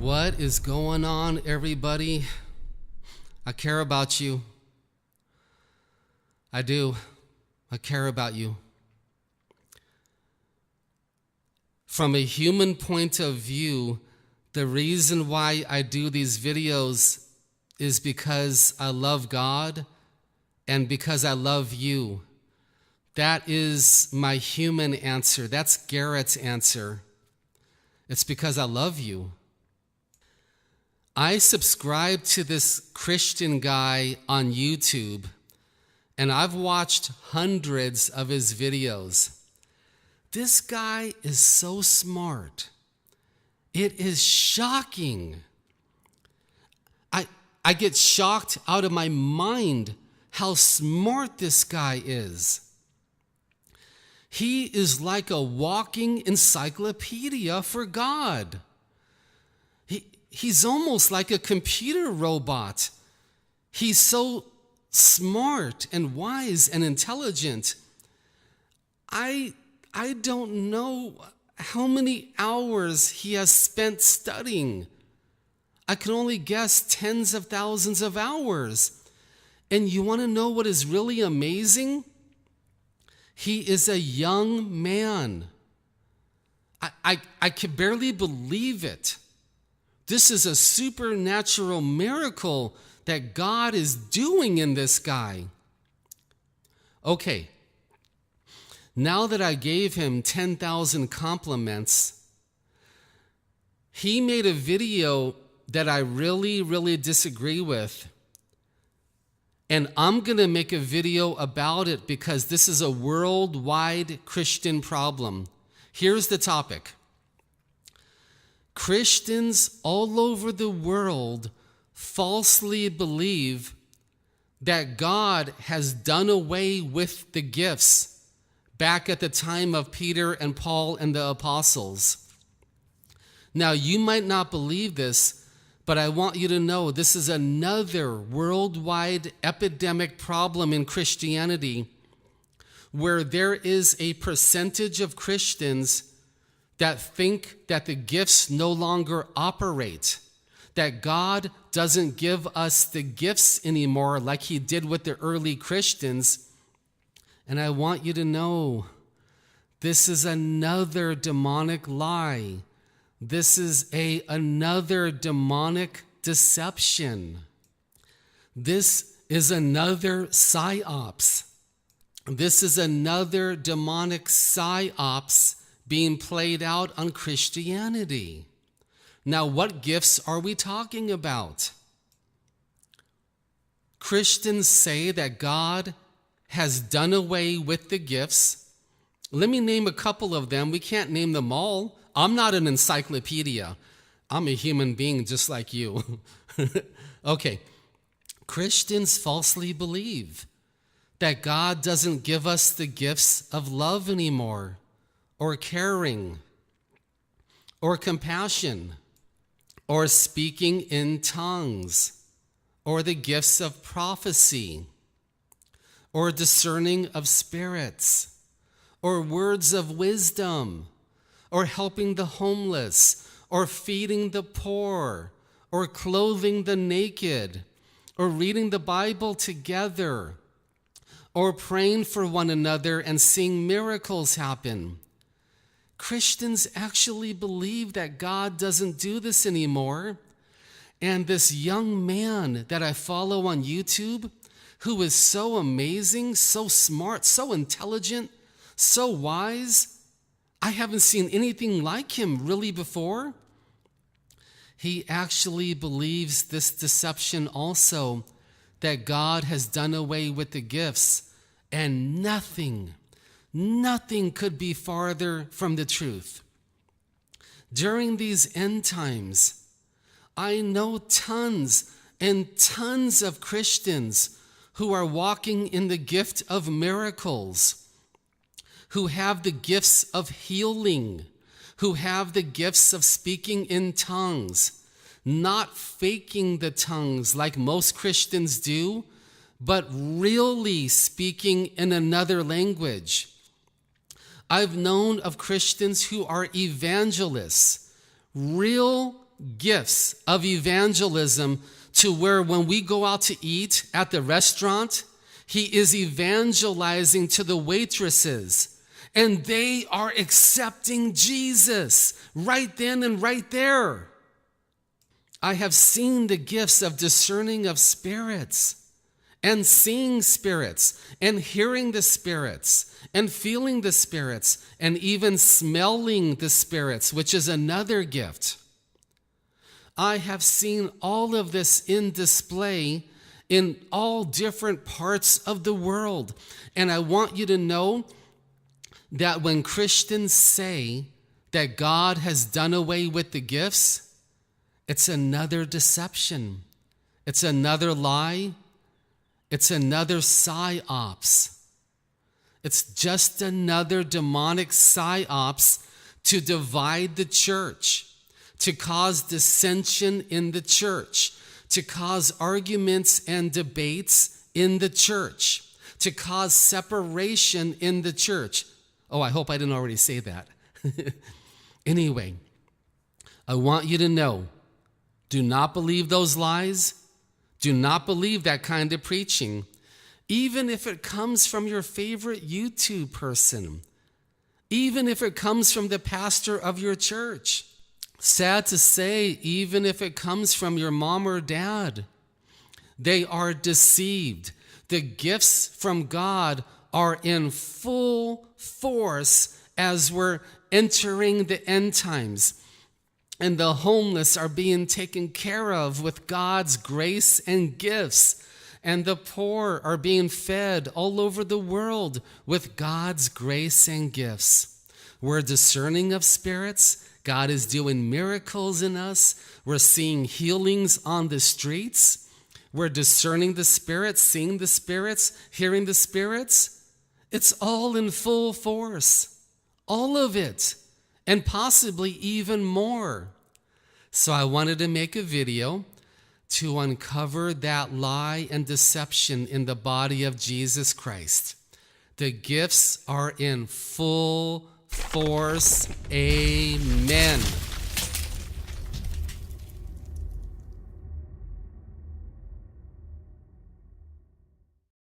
What is going on, everybody? I care about you. I do. I care about you. From a human point of view, the reason why I do these videos is because I love God and because I love you. That is my human answer. That's Garrett's answer. It's because I love you. I subscribe to this Christian guy on YouTube, and I've watched hundreds of his videos. This guy is so smart. It is shocking. I get shocked out of my mind how smart this guy is. He is like a walking encyclopedia for God. He's almost like a computer robot. He's so smart and wise and intelligent. I don't know how many hours he has spent studying. I can only guess tens of thousands of hours. And you want to know what is really amazing? He is a young man. I can barely believe it. This is a supernatural miracle that God is doing in this guy. Okay, now that I gave him 10,000 compliments, he made a video that I really disagree with. And I'm going to make a video about it because this is a worldwide Christian problem. Here's the topic. Christians all over the world falsely believe that God has done away with the gifts back at the time of Peter and Paul and the apostles. Now, you might not believe this, but I want you to know this is another worldwide epidemic problem in Christianity where there is a percentage of Christians that think that the gifts no longer operate, that God doesn't give us the gifts anymore like he did with the early Christians. And I want you to know this is another demonic lie. This is another demonic deception. This is another psyops. This is another demonic psyops being played out on Christianity. Now, what gifts are we talking about? Christians say that God has done away with the gifts. Let me name a couple of them. We can't name them all. I'm not an encyclopedia. I'm a human being just like you. Okay. Christians falsely believe that God doesn't give us the gifts of love anymore, or caring, or compassion, or speaking in tongues, or the gifts of prophecy, or discerning of spirits, or words of wisdom, or helping the homeless, or feeding the poor, or clothing the naked, or reading the Bible together, or praying for one another and seeing miracles happen. Christians actually believe that God doesn't do this anymore. And this young man that I follow on YouTube, who is so amazing, so smart, so intelligent, so wise, I haven't seen anything like him really before. He actually believes this deception also, that God has done away with the gifts, and nothing could be farther from the truth. During these end times, I know tons and tons of Christians who are walking in the gift of miracles, who have the gifts of healing, who have the gifts of speaking in tongues, not faking the tongues like most Christians do, but really speaking in another language. I've known of Christians who are evangelists, real gifts of evangelism to where when we go out to eat at the restaurant, he is evangelizing to the waitresses, and they are accepting Jesus right then and right there. I have seen the gifts of discerning of spirits, and seeing spirits, and hearing the spirits, and feeling the spirits, and even smelling the spirits, which is another gift. I have seen all of this in display in all different parts of the world. And I want you to know that when Christians say that God has done away with the gifts, it's another deception. It's another lie. It's another psyops. It's just another demonic psyops to divide the church, to cause dissension in the church, to cause arguments and debates in the church, to cause separation in the church. Oh, I hope I didn't already say that. Anyway, I want you to know, do not believe those lies. Do not believe that kind of preaching, even if it comes from your favorite YouTube person, even if it comes from the pastor of your church. Sad to say, even if it comes from your mom or dad, they are deceived. The gifts from God are in full force as we're entering the end times. And the homeless are being taken care of with God's grace and gifts. And the poor are being fed all over the world with God's grace and gifts. We're discerning of spirits. God is doing miracles in us. We're seeing healings on the streets. We're discerning the spirits, seeing the spirits, hearing the spirits. It's all in full force. All of it. And possibly even more. So I wanted to make a video to uncover that lie and deception in the body of Jesus Christ. The gifts are in full force. Amen.